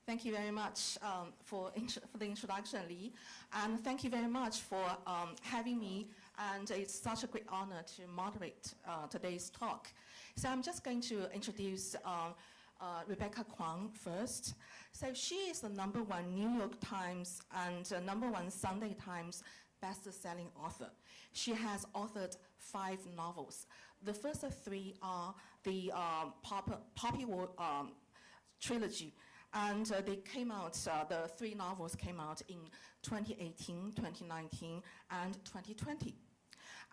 Thank you very much for the introduction, Lee. And thank you very much for having me. And it's such a great honor to moderate today's talk. So I'm just going to introduce Rebecca Kuang first. So she is the #1 New York Times and #1 Sunday Times best-selling author. She has authored 5 novels. The first 3 are the Poppy trilogy. And they came out, the 3 novels came out in 2018, 2019, and 2020.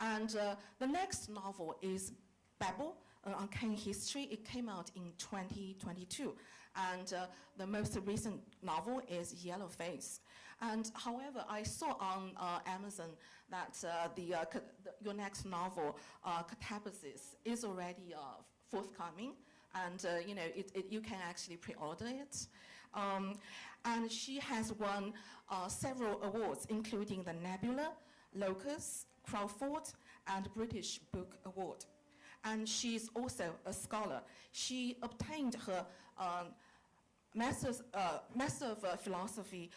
And the next novel is Babel, Arcane History. It came out in 2022. And the most recent novel is Yellowface. And however, I saw on Amazon that your next novel, Catabasis, is already forthcoming. And you can actually pre-order it. And she has won several awards, including the Nebula, Locus, Crawford, and British Book Award. And she's also a scholar. She obtained her Master of Philosophy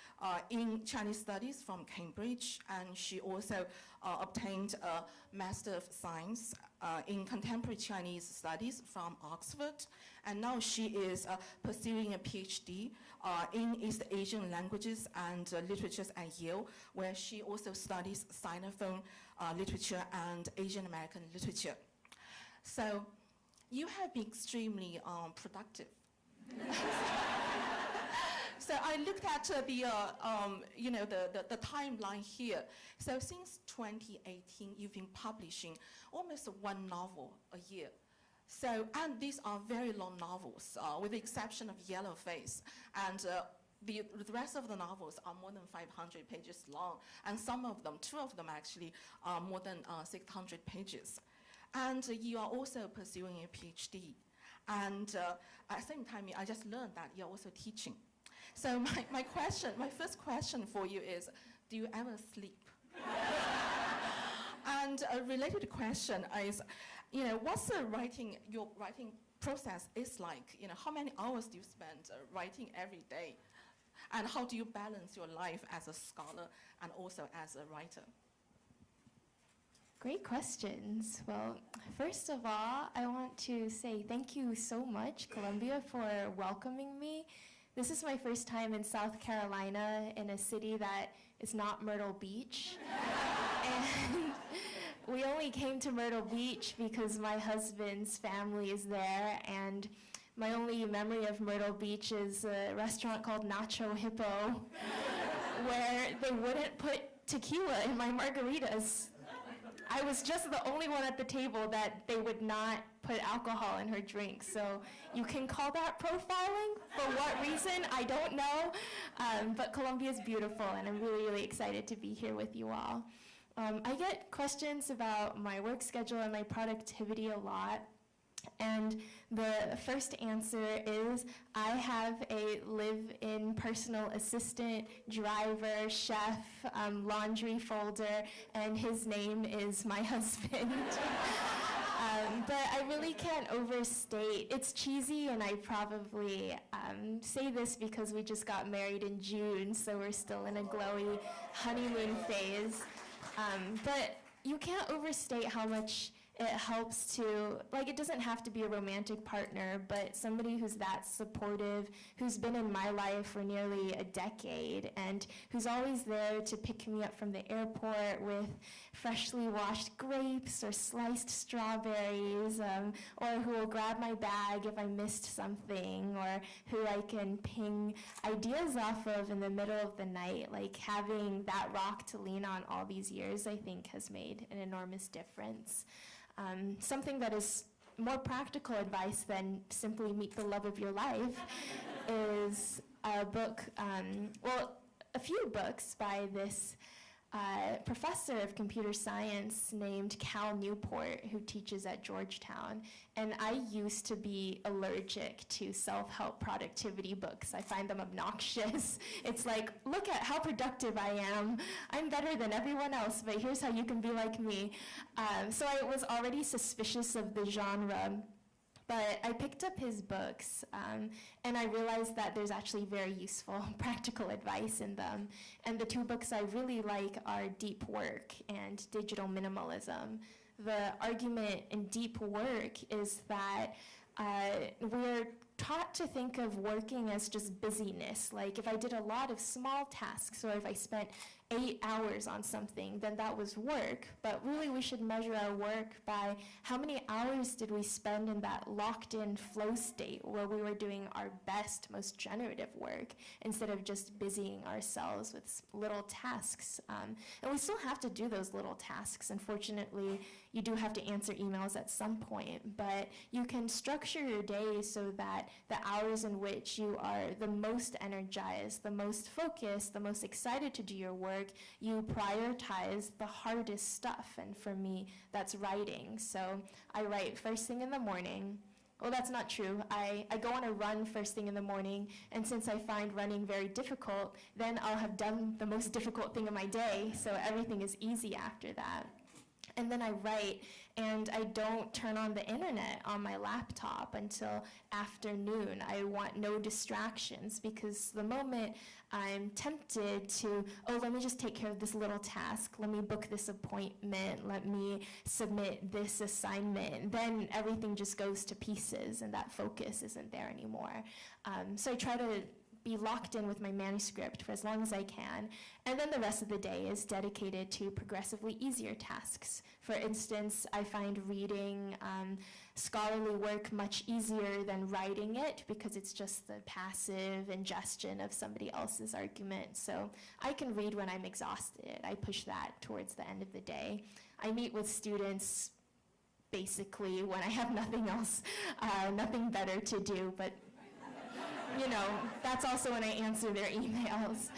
in Chinese Studies from Cambridge, and she also obtained a Master of Science in Contemporary Chinese Studies from Oxford, and now she is pursuing a PhD in East Asian languages and literatures at Yale, where she also studies Sinophone literature and Asian American literature. So you have been extremely productive. So I looked at the timeline here. So since 2018, you've been publishing almost 1 novel a year. So, and these are very long novels, with the exception of Yellowface. And the rest of the novels are more than 500 pages long, and some of them, 2 of them actually, are more than 600 pages. And you are also pursuing a PhD. And at the same time, I just learned that you're also teaching. So my first question for you is, do you ever sleep? And a related question is, what's your writing process is like? How many hours do you spend writing every day? And how do you balance your life as a scholar and also as a writer? Great questions. Well, first of all, I want to say thank you so much, Columbia, for welcoming me. This is my first time in South Carolina in a city that is not Myrtle Beach. And we only came to Myrtle Beach because my husband's family is there, and my only memory of Myrtle Beach is a restaurant called Nacho Hippo, where they wouldn't put tequila in my margaritas. I was just the only one at the table that they would not put alcohol in her drink. So you can call that profiling. For what reason, I don't know. But Columbia is beautiful, and I'm really, really excited to be here with you all. I get questions about my work schedule and my productivity a lot. And the first answer is I have a live-in personal assistant, driver, chef, laundry folder, and his name is my husband. But I really can't overstate. It's cheesy, and I probably say this because we just got married in June, so we're still in a glowy honeymoon phase. But you can't overstate how much it helps to, it doesn't have to be a romantic partner, but somebody who's that supportive, who's been in my life for nearly a decade, and who's always there to pick me up from the airport with freshly washed grapes or sliced strawberries, or who will grab my bag if I missed something, or who I can ping ideas off of in the middle of the night. Like, having that rock to lean on all these years, I think, has made an enormous difference. Something that is more practical advice than simply meet the love of your life is a book, a few books by this professor of computer science named Cal Newport, who teaches at Georgetown. And I used to be allergic to self-help productivity books. I find them obnoxious. It's like, look at how productive I am. I'm better than everyone else, but here's how you can be like me. So I was already suspicious of the genre. But I picked up his books, and I realized that there's actually very useful practical advice in them. And the two books I really like are Deep Work and Digital Minimalism. The argument in Deep Work is that we're taught to think of working as just busyness. Like if I did a lot of small tasks, or if I spent 8 hours on something, then that was work. But really we should measure our work by how many hours did we spend in that locked in flow state where we were doing our best, most generative work, instead of just busying ourselves with little tasks. And we still have to do those little tasks. Unfortunately, you do have to answer emails at some point, but you can structure your day so that the hours in which you are the most energized, the most focused, the most excited to do your work, you prioritize the hardest stuff. And for me, that's writing. So I write first thing in the morning. Well, that's not true. I go on a run first thing in the morning, and since I find running very difficult, then I'll have done the most difficult thing of my day, so everything is easy after that. And then I write, and I don't turn on the internet on my laptop until afternoon. I want no distractions, because the moment I'm tempted to, oh, let me just take care of this little task, let me book this appointment, let me submit this assignment, then everything just goes to pieces and that focus isn't there anymore. So I try to be locked in with my manuscript for as long as I can, and then the rest of the day is dedicated to progressively easier tasks. For instance, I find reading scholarly work much easier than writing it, because it's just the passive ingestion of somebody else's argument. So I can read when I'm exhausted. I push that towards the end of the day. I meet with students basically when I have nothing else, nothing better to do, but you know, that's also when I answer their emails.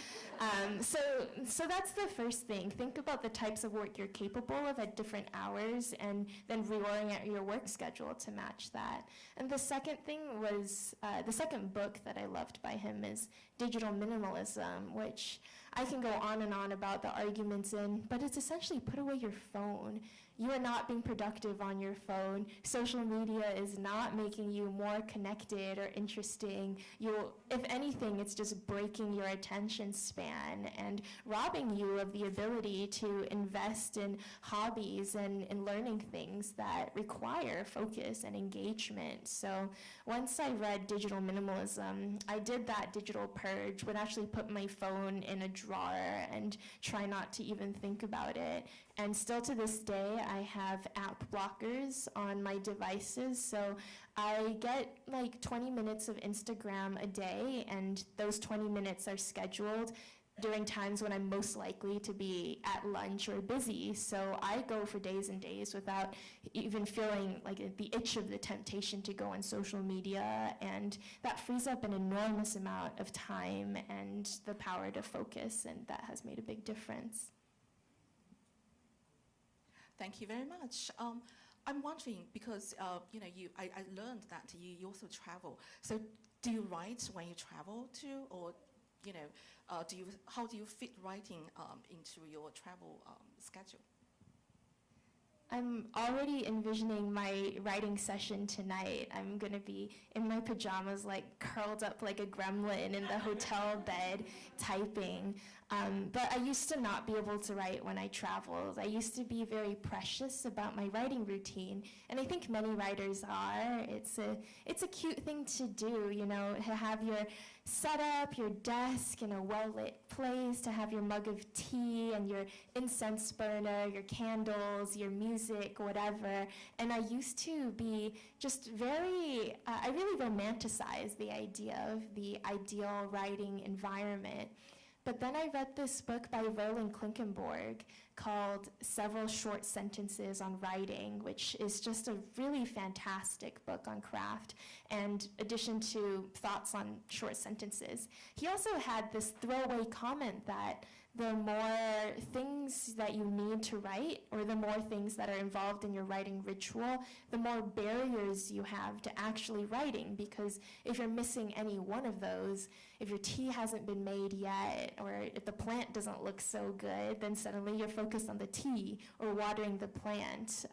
So that's the first thing. Think about the types of work you're capable of at different hours, and then reorient your work schedule to match that. And the second thing was, the second book that I loved by him is Digital Minimalism, which I can go on and on about the arguments in, but it's essentially put away your phone. You are not being productive on your phone. Social media is not making you more connected or interesting. If anything, it's just breaking your attention span and robbing you of the ability to invest in hobbies and in learning things that require focus and engagement. So once I read Digital Minimalism, I did that digital purge, would actually put my phone in a drawer and try not to even think about it. And still to this day, I have app blockers on my devices, so I get like 20 minutes of Instagram a day, and those 20 minutes are scheduled during times when I'm most likely to be at lunch or busy. So I go for days and days without even feeling like the itch of the temptation to go on social media, and that frees up an enormous amount of time and the power to focus, and that has made a big difference. Thank you very much. I'm wondering, because I learned that you also travel. So do you write when you travel too, or how do you fit writing into your travel schedule? I'm already envisioning my writing session tonight. I'm gonna be in my pajamas, like curled up like a gremlin in the hotel bed, typing. But I used to not be able to write when I traveled. I used to be very precious about my writing routine, and I think many writers are. It's a cute thing to do, to have your setup, your desk in a well-lit place, to have your mug of tea and your incense burner, your candles, your music, whatever. And I used to be just I really romanticized the idea of the ideal writing environment. But then I read this book by Roland Klinkenborg called Several Short Sentences on Writing, which is just a really fantastic book on craft, and addition to thoughts on short sentences. He also had this throwaway comment that the more things that you need to write, or the more things that are involved in your writing ritual, the more barriers you have to actually writing. Because if you're missing any one of those, if your tea hasn't been made yet, or if the plant doesn't look so good, then suddenly you're focused on the tea or watering the plant.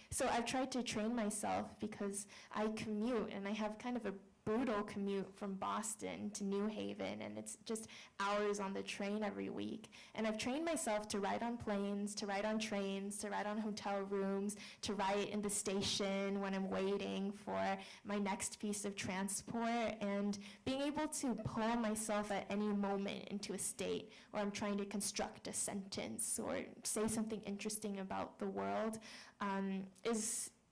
So I've tried to train myself, because I commute, and I have kind of a brutal commute from Boston to New Haven, and it's just hours on the train every week. And I've trained myself to write on planes, to write on trains, to write on hotel rooms, to write in the station when I'm waiting for my next piece of transport, and being able to pull myself at any moment into a state where I'm trying to construct a sentence or say something interesting about the world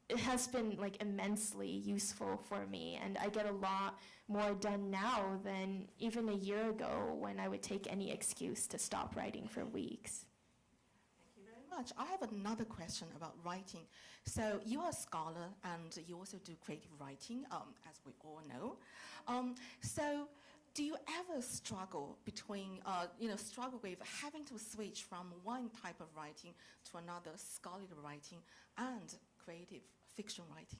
it has been like immensely useful for me, and I get a lot more done now than even a year ago when I would take any excuse to stop writing for weeks. Thank you very much. I have another question about writing. So you are a scholar and you also do creative writing, as we all know. So do you ever struggle with having to switch from one type of writing to another, scholarly writing and creative fiction writing?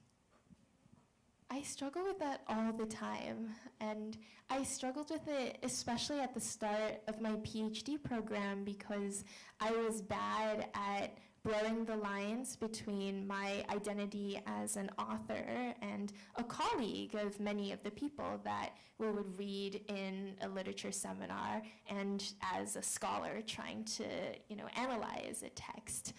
I struggle with that all the time, and I struggled with it especially at the start of my PhD program, because I was bad at blurring the lines between my identity as an author and a colleague of many of the people that we would read in a literature seminar, and as a scholar trying to, analyze a text.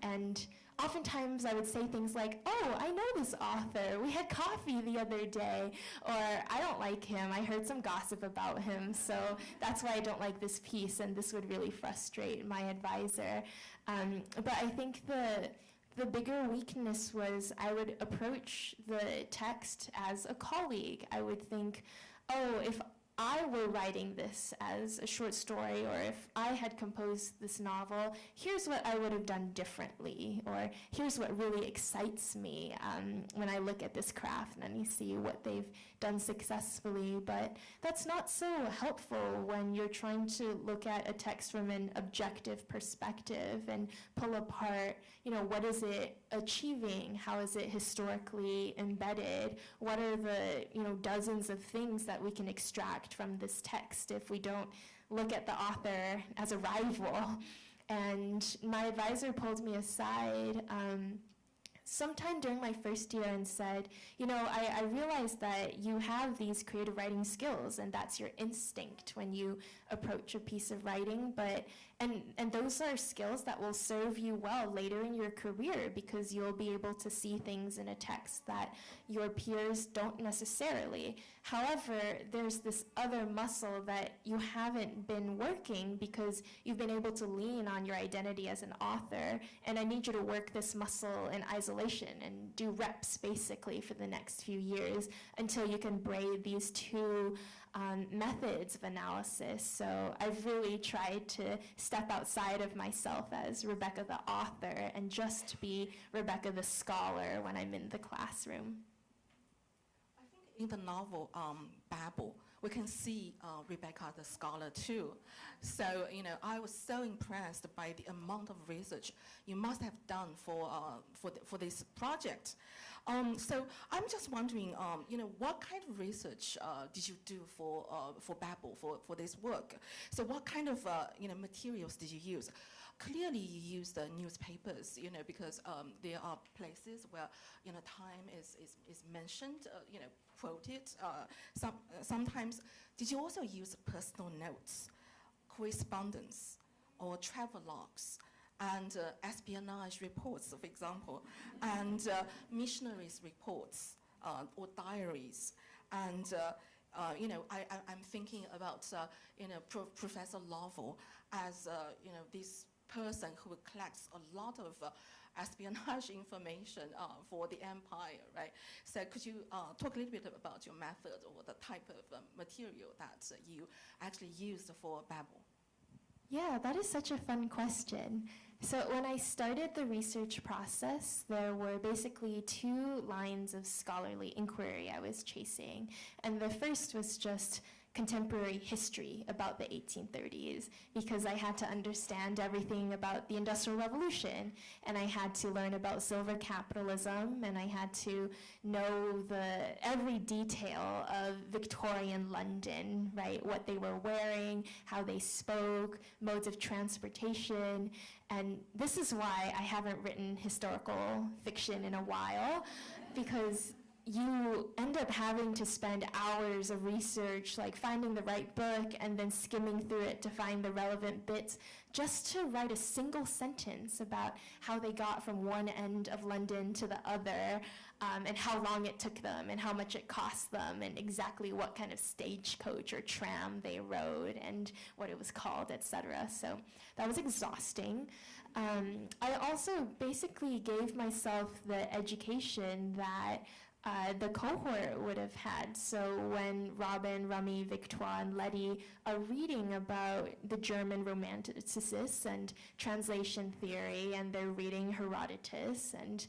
And oftentimes I would say things like, "Oh, I know this author. We had coffee the other day." Or, "I don't like him. I heard some gossip about him, so that's why I don't like this piece, and this would really frustrate my advisor." But I think the bigger weakness was I would approach the text as a colleague. I would think, "Oh, if I were writing this as a short story, or if I had composed this novel, here's what I would have done differently," or "here's what really excites me when I look at this craft," and then you see what they've done successfully. But that's not so helpful when you're trying to look at a text from an objective perspective and pull apart, what is it achieving? How is it historically embedded? What are the, dozens of things that we can extract from this text if we don't look at the author as a rival? And my advisor pulled me aside sometime during my first year and said, I realized that you have these creative writing skills, and that's your instinct when you approach a piece of writing, and those are skills that will serve you well later in your career, because you'll be able to see things in a text that your peers don't necessarily. However, there's this other muscle that you haven't been working because you've been able to lean on your identity as an author, and I need you to work this muscle in isolation and do reps basically for the next few years until you can braid these two methods of analysis. So I've really tried to step outside of myself as Rebecca the author and just be Rebecca the scholar when I'm in the classroom. I think in the novel Babel, we can see Rebecca the scholar too. So, I was so impressed by the amount of research you must have done for this project. So I'm just wondering, what kind of research did you do for Babel, for this work? So what kind of, materials did you use? Clearly you use the newspapers, because there are places where, time is mentioned, quoted. Sometimes, did you also use personal notes, correspondence, or travel logs, and espionage reports, for example, and missionaries' reports or diaries? And I'm thinking about Professor Lovell as this person who collects a lot of espionage information for the empire, right? So could you talk a little bit about your method or the type of material that you actually used for Babel? Yeah, that is such a fun question. So when I started the research process, there were basically two lines of scholarly inquiry I was chasing. And the first was just contemporary history about the 1830s, because I had to understand everything about the Industrial Revolution, and I had to learn about silver capitalism, and I had to know every detail of Victorian London, right? What they were wearing, how they spoke, modes of transportation. And this is why I haven't written historical fiction in a while, because you end up having to spend hours of research, like finding the right book and then skimming through it to find the relevant bits, just to write a single sentence about how they got from one end of London to the other, and how long it took them, and how much it cost them, and exactly what kind of stagecoach or tram they rode, and what it was called, etc. So that was exhausting. I also basically gave myself the education that the cohort would have had. So when Robin, Rummy, Victoire, and Letty are reading about the German Romanticists and translation theory, and they're reading Herodotus, and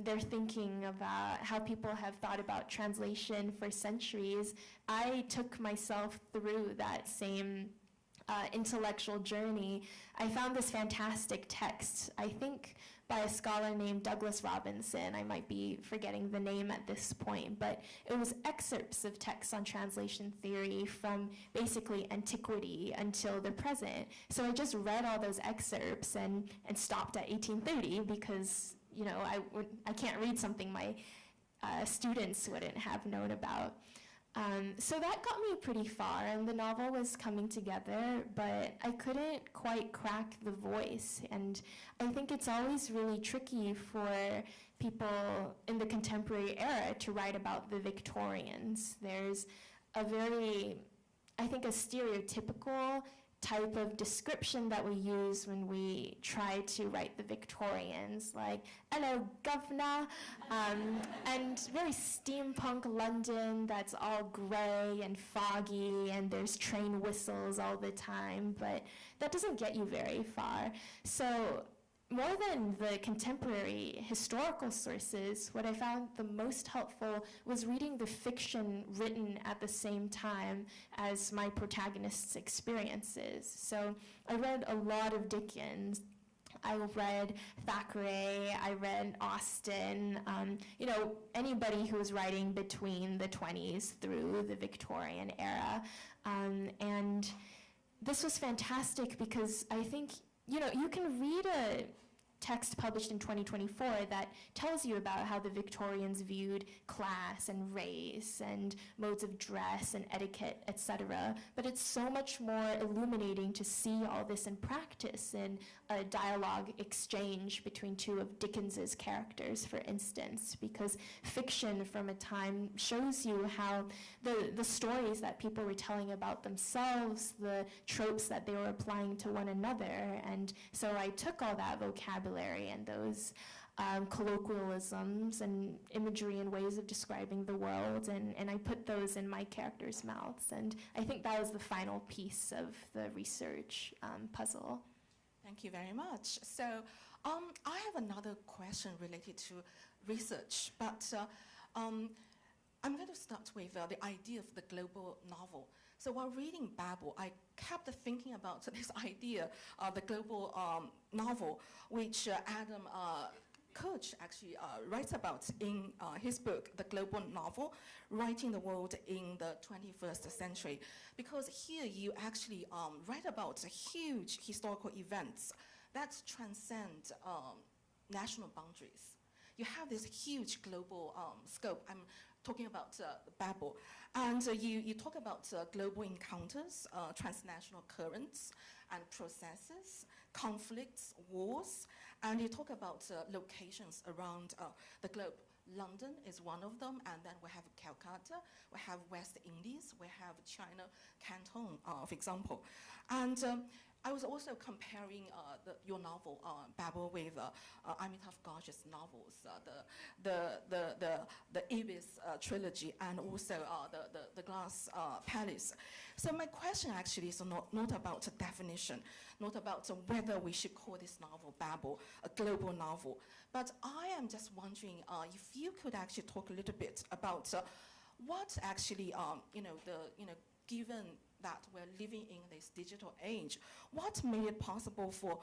they're thinking about how people have thought about translation for centuries, I took myself through that same intellectual journey. I found this fantastic text, I think by a scholar named Douglas Robinson. I might be forgetting the name at this point, but it was excerpts of texts on translation theory from basically antiquity until the present. So I just read all those excerpts and stopped at 1830 because, you know, I can't read something my students wouldn't have known about. So that got me pretty far, and the novel was coming together, but I couldn't quite crack the voice. And I think it's always really tricky for people in the contemporary era to write about the Victorians. There's a very, I think, a stereotypical type of description that we use when we try to write the Victorians, like, hello, governor, and very steampunk London that's all gray and foggy, and there's train whistles all the time, but that doesn't get you very far. So more than the contemporary historical sources, what I found the most helpful was reading the fiction written at the same time as my protagonist's experiences. So I read a lot of Dickens. I read Thackeray, I read Austen, you know, anybody who was writing between the 20s through the Victorian era. And this was fantastic because I think, you know, you can read a text published in 2024 that tells you about how the Victorians viewed class and race and modes of dress and etiquette, etc. But it's so much more illuminating to see all this in practice in a dialogue exchange between two of Dickens's characters, for instance, because fiction from a time shows you how the stories that people were telling about themselves, the tropes that they were applying to one another. And so I took all that vocabulary and those colloquialisms and imagery and ways of describing the world, and I put those in my characters' mouths. And I think that was the final piece of the research puzzle. Thank you very much. So I have another question related to research, but I'm going to start with the idea of the global novel. So while reading Babel, I kept thinking about this idea of the global novel, which Adam Koch actually writes about in his book, The Global Novel, Writing the World in the 21st Century. Because here you actually write about huge historical events that transcend national boundaries. You have this huge global scope. I'm talking about Babel. And you talk about global encounters, transnational currents and processes, conflicts, wars, and you talk about locations around the globe. London is one of them, and then we have Calcutta, we have West Indies, we have China, Canton, for example. And I was also comparing your novel, Babel, with Amitav Ghosh's novels, the Ibis trilogy, and also the Glass Palace. So my question actually is not about a definition, not about whether we should call this novel Babel a global novel, but I am just wondering if you could actually talk a little bit about what actually given that we're living in this digital age, what made it possible for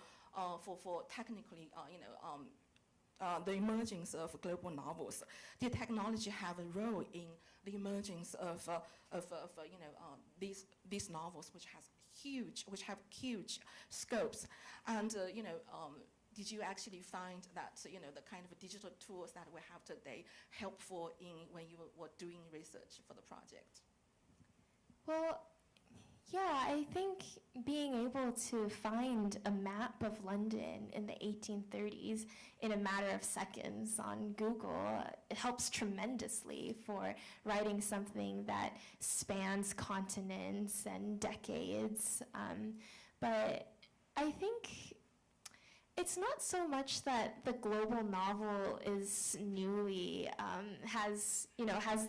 technically, the emergence of global novels? Did technology have a role in the emergence of these novels, which have huge scopes? And did you actually find that the kind of digital tools that we have today helpful when you were doing research for the project? Well, yeah, I think being able to find a map of London in the 1830s in a matter of seconds on Google, it helps tremendously for writing something that spans continents and decades. But I think it's not so much that the global novel is newly, has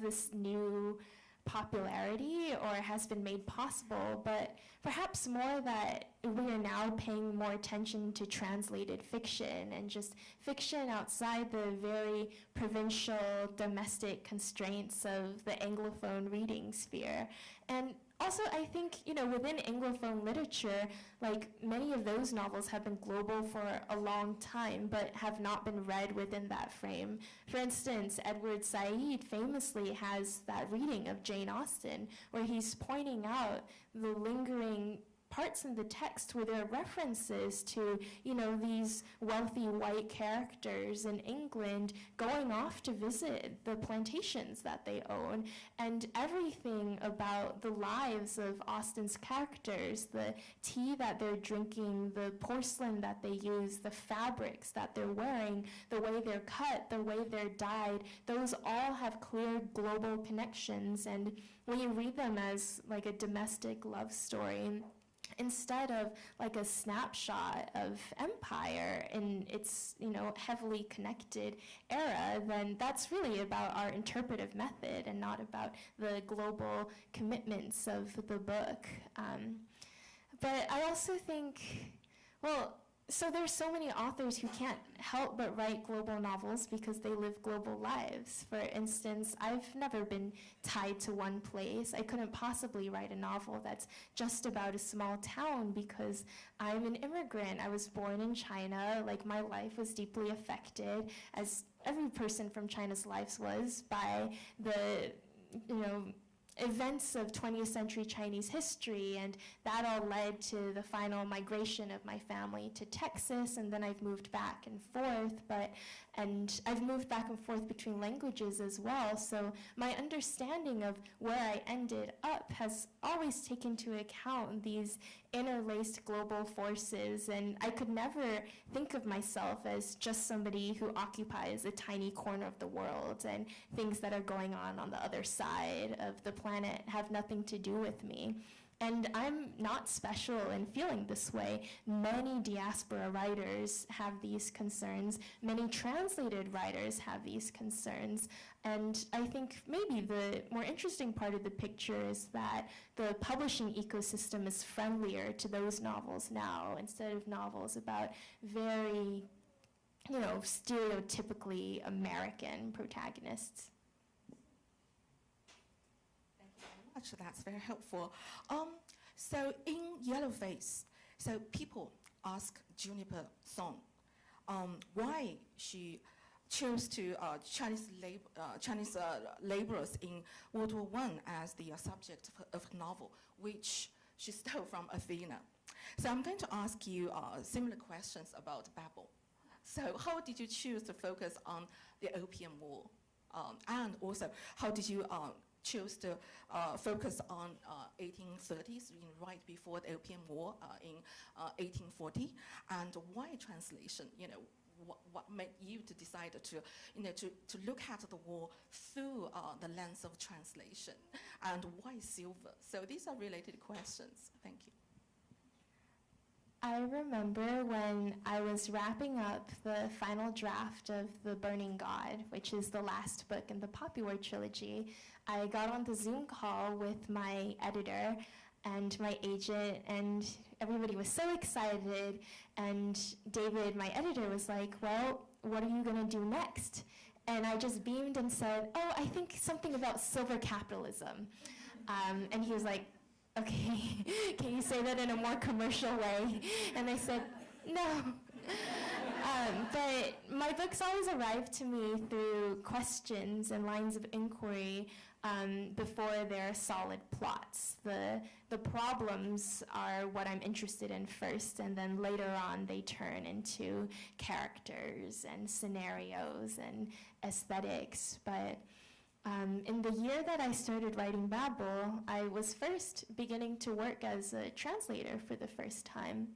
this new popularity or has been made possible, but perhaps more that we are now paying more attention to translated fiction and just fiction outside the very provincial domestic constraints of the Anglophone reading sphere. And also, I think, within Anglophone literature, like many of those novels have been global for a long time, but have not been read within that frame. For instance, Edward Said famously has that reading of Jane Austen, where he's pointing out the lingering parts in the text where there are references to, these wealthy white characters in England going off to visit the plantations that they own, and everything about the lives of Austen's characters, the tea that they're drinking, the porcelain that they use, the fabrics that they're wearing, the way they're cut, the way they're dyed, those all have clear global connections. And when you read them as like a domestic love story, instead of like a snapshot of empire in its heavily connected era, then that's really about our interpretive method and not about the global commitments of the book. But I also think, so there's so many authors who can't help but write global novels because they live global lives. For instance, I've never been tied to one place. I couldn't possibly write a novel that's just about a small town because I'm an immigrant. I was born in China. Like, my life was deeply affected, as every person from China's lives was, by the, events of 20th century Chinese history, and that all led to the final migration of my family to Texas, and then I've moved back and forth, and I've moved back and forth between languages as well, so my understanding of where I ended up has always taken into account these interlaced global forces, and I could never think of myself as just somebody who occupies a tiny corner of the world, and things that are going on the other side of the planet have nothing to do with me. And I'm not special in feeling this way. Many diaspora writers have these concerns. Many translated writers have these concerns. And I think maybe the more interesting part of the picture is that the publishing ecosystem is friendlier to those novels now, instead of novels about very, stereotypically American protagonists. That's very helpful. So in Yellowface, so people ask Juniper Song why she chose to Chinese laborers in World War I as the subject of the novel, which she stole from Athena. So I'm going to ask you similar questions about Babel. So how did you choose to focus on the Opium War? And also, how did you chose to focus on 1830s, right before the Opium War in 1840, and why translation? What made you to decide to look at the war through the lens of translation, and why silver? So these are related questions. Thank you. I remember when I was wrapping up the final draft of The Burning God, which is the last book in the Popular trilogy, I got on the Zoom call with my editor and my agent, and everybody was so excited, and David, my editor, was like, well, what are you going to do next? And I just beamed and said, I think something about silver capitalism. And he was like, okay, can you say that in a more commercial way? And I said, no. But my books always arrive to me through questions and lines of inquiry before they're solid plots. The problems are what I'm interested in first, and then later on they turn into characters and scenarios and aesthetics. But in the year that I started writing Babel, I was first beginning to work as a translator for the first time.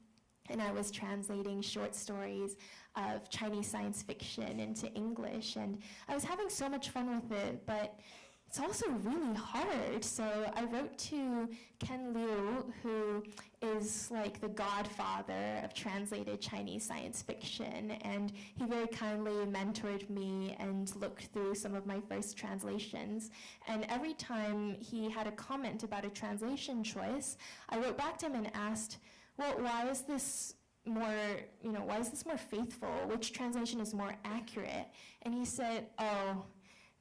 And I was translating short stories of Chinese science fiction into English. And I was having so much fun with it, but it's also really hard. So I wrote to Ken Liu, who is like the godfather of translated Chinese science fiction. And he very kindly mentored me and looked through some of my first translations. And every time he had a comment about a translation choice, I wrote back to him and asked, well, why is this more faithful? Which translation is more accurate? And he said, oh,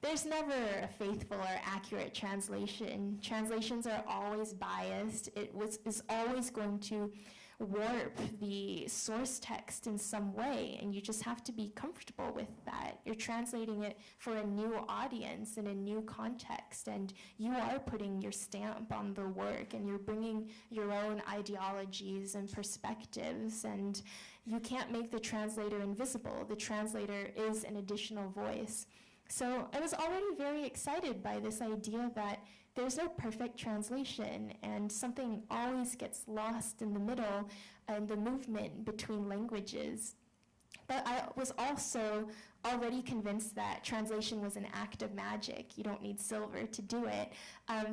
there's never a faithful or accurate translation. Translations are always biased. Is always going to warp the source text in some way, and you just have to be comfortable with that. You're translating it for a new audience in a new context, and you are putting your stamp on the work, and you're bringing your own ideologies and perspectives, and you can't make the translator invisible. The translator is an additional voice. So I was already very excited by this idea that there's no perfect translation, and something always gets lost in the middle and the movement between languages. But I was also already convinced that translation was an act of magic. You don't need silver to do it,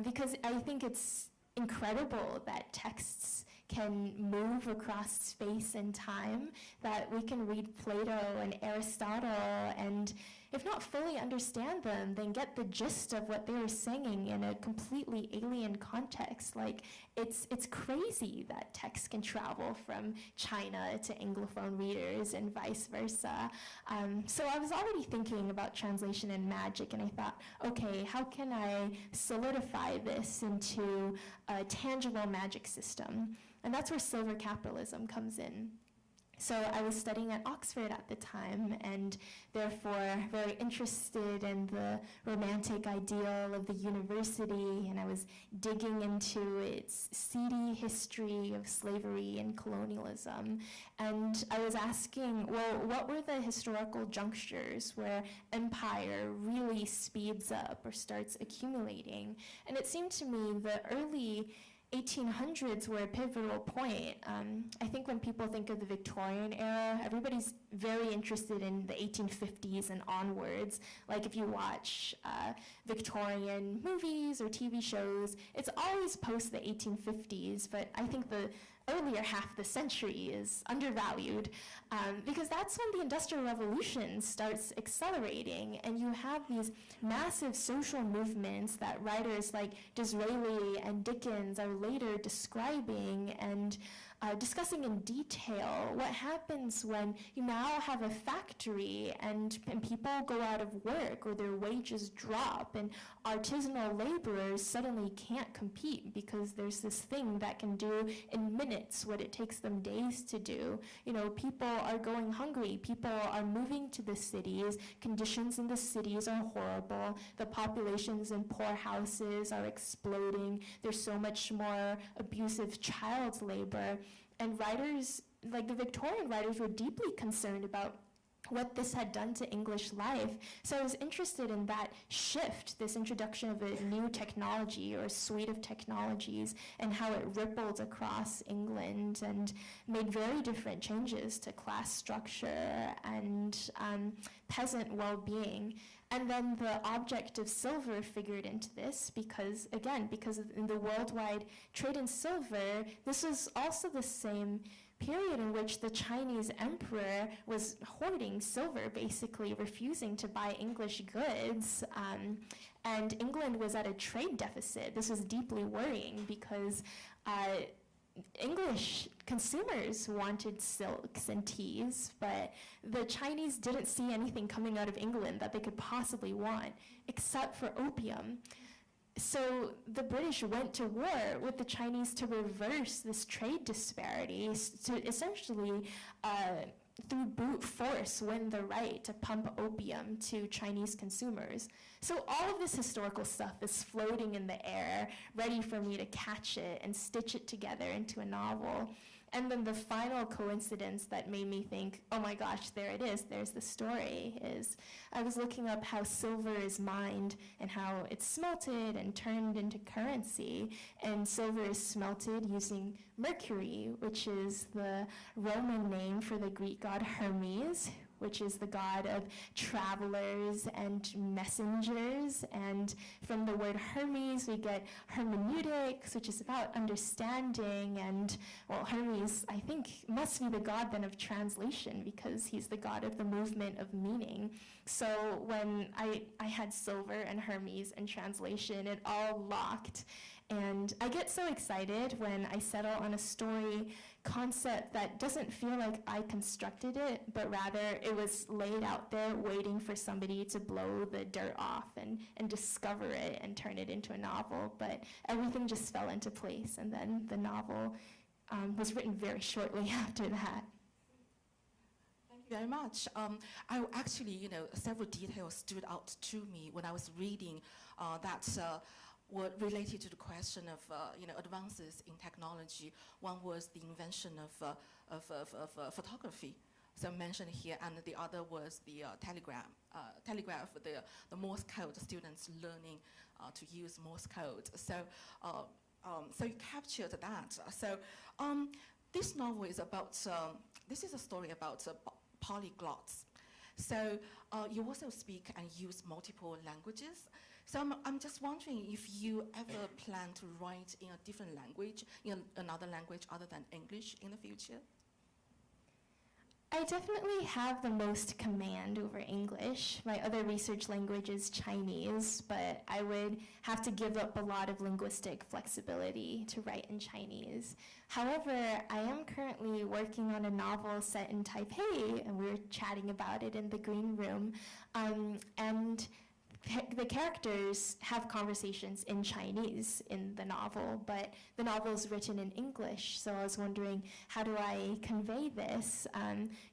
because I think it's incredible that texts can move across space and time, that we can read Plato and Aristotle and, if not fully understand them, then get the gist of what they were saying in a completely alien context. Like, it's crazy that text can travel from China to Anglophone readers and vice versa. So I was already thinking about translation and magic, and I thought, okay, how can I solidify this into a tangible magic system? And that's where silver capitalism comes in. So I was studying at Oxford at the time, and therefore very interested in the romantic ideal of the university, and I was digging into its seedy history of slavery and colonialism. And I was asking, well, what were the historical junctures where empire really speeds up or starts accumulating? And it seemed to me the early 1800s were a pivotal point. I think when people think of the Victorian era, everybody's very interested in the 1850s and onwards. Like if you watch Victorian movies or TV shows, it's always post the 1850s, but I think the earlier half of the century is undervalued, because that's when the Industrial Revolution starts accelerating, and you have these massive social movements that writers like Disraeli and Dickens are later describing and discussing in detail what happens when you now have a factory and people go out of work or their wages drop, and artisanal laborers suddenly can't compete because there's this thing that can do in minutes what it takes them days to do. You know, people are going hungry, people are moving to the cities, conditions in the cities are horrible, the populations in poor houses are exploding, there's so much more abusive child labor. And writers, like the Victorian writers, were deeply concerned about what this had done to English life. So I was interested in that shift, this introduction of a new technology or a suite of technologies, and how it rippled across England and made very different changes to class structure and peasant well-being. And then the object of silver figured into this because in the worldwide trade in silver, this was also the same period in which the Chinese emperor was hoarding silver, basically refusing to buy English goods, and England was at a trade deficit. This was deeply worrying because English consumers wanted silks and teas, but the Chinese didn't see anything coming out of England that they could possibly want, except for opium. So the British went to war with the Chinese to reverse this trade disparity, to essentially, through brute force, win the right to pump opium to Chinese consumers. So all of this historical stuff is floating in the air, ready for me to catch it and stitch it together into a novel. And then the final coincidence that made me think, oh my gosh, there it is, there's the story, is I was looking up how silver is mined and how it's smelted and turned into currency. And silver is smelted using mercury, which is the Roman name for the Greek god Hermes, which is the god of travelers and messengers. And from the word Hermes, we get hermeneutics, which is about understanding. And, well, Hermes, I think, must be the god then of translation, because he's the god of the movement of meaning. So when I had silver and Hermes and translation, it all locked. And I get so excited when I settle on a story concept that doesn't feel like I constructed it, but rather it was laid out there waiting for somebody to blow the dirt off and discover it and turn it into a novel. But everything just fell into place, and then the novel was written very shortly after that. Thank you very much. I actually, several details stood out to me when I was reading that were related to the question of advances in technology. One was the invention of photography, so mentioned here, and the other was the telegraph, the Morse code, students learning to use Morse code. So so you captured that. So this novel is about, this is a story about polyglots. So you also speak and use multiple languages. So I'm just wondering if you ever plan to write in a different language, in another language other than English in the future? I definitely have the most command over English. My other research language is Chinese, but I would have to give up a lot of linguistic flexibility to write in Chinese. However, I am currently working on a novel set in Taipei, and we were chatting about it in the green room. And the characters have conversations in Chinese in the novel, but the novel is written in English, so I was wondering, how do I convey this?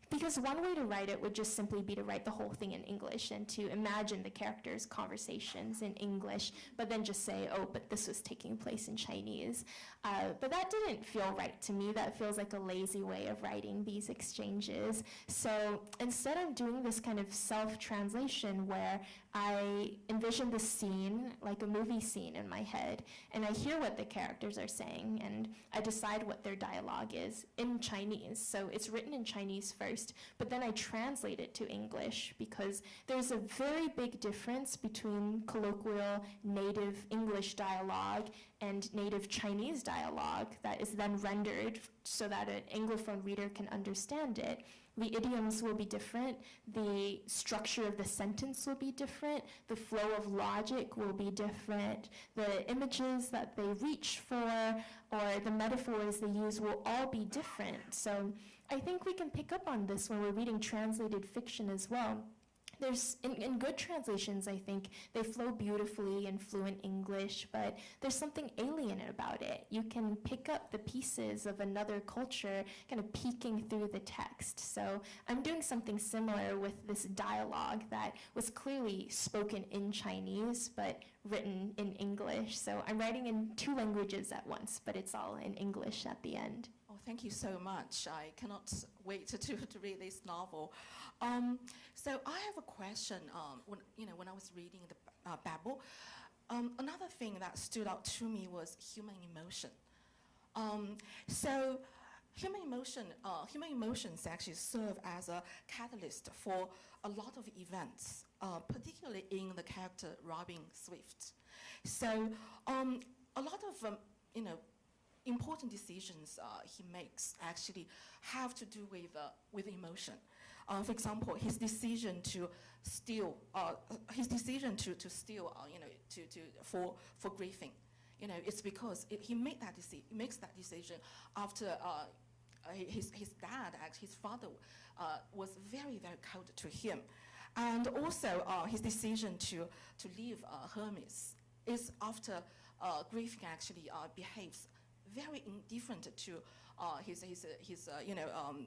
Because one way to write it would just simply be to write the whole thing in English and to imagine the characters' conversations in English, but then just say, oh, but this was taking place in Chinese. But that didn't feel right to me. That feels like a lazy way of writing these exchanges. So instead, I'm doing this kind of self-translation where I envision the scene, like a movie scene in my head, and I hear what the characters are saying, and I decide what their dialogue is in Chinese. So it's written in Chinese first, but then I translate it to English, because there's a very big difference between colloquial native English dialogue and native Chinese dialogue that is then rendered so that an Anglophone reader can understand it. The idioms will be different, the structure of the sentence will be different, the flow of logic will be different, the images that they reach for or the metaphors they use will all be different. So I think we can pick up on this when we're reading translated fiction as well. There's, in good translations, I think, they flow beautifully in fluent English, but there's something alien about it. You can pick up the pieces of another culture kind of peeking through the text. So I'm doing something similar with this dialogue that was clearly spoken in Chinese, but written in English. So I'm writing in two languages at once, but it's all in English at the end. Oh, thank you so much. I cannot wait to read this novel. So I have a question. When I was reading the Babel, another thing that stood out to me was human emotion. So human emotions actually serve as a catalyst for a lot of events, particularly in the character Robin Swift. So a lot of important decisions he makes actually have to do with emotion. For example, his decision to steal, for grieving, it's because he makes that decision after his dad, actually his father, was very, very cold to him, and also his decision to leave Hermes. is after grieving actually behaves very indifferent to his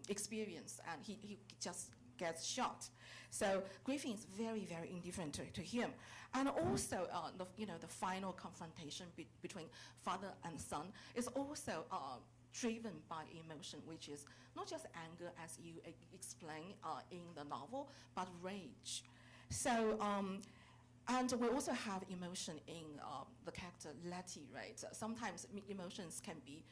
experience, and he just gets shot. So grieving is very, very indifferent to him. And also the final confrontation between father and son is also driven by emotion, which is not just anger as you explain in the novel, but rage. So, and we also have emotion in the character Letty, right? Sometimes emotions can be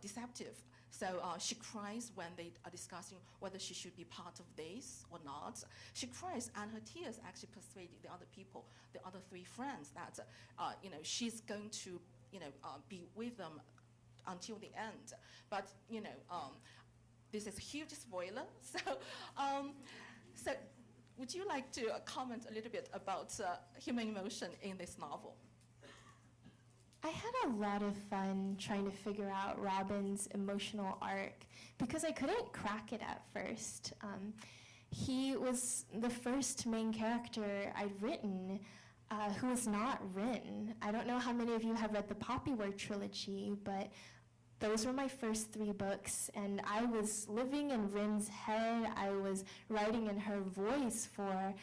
deceptive. So she cries when they are discussing whether she should be part of this or not. She cries, and her tears actually persuade the other people, the other three friends, that she's going to be with them until the end. But this is a huge spoiler. So would you like to comment a little bit about human emotion in this novel? I had a lot of fun trying to figure out Robin's emotional arc because I couldn't crack it at first. He was the first main character I'd written who was not Rin. I don't know how many of you have read the Poppyword trilogy, but those were my first 3 books, and I was living in Rin's head. I was writing in her voice for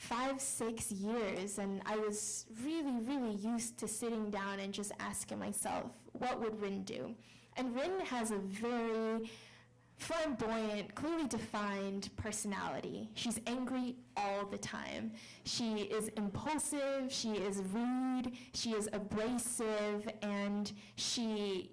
5-6 years, and I was really, really used to sitting down and just asking myself, what would Rin do? And Rin has a very flamboyant, clearly defined personality. She's angry all the time. She is impulsive, she is rude, she is abrasive, and she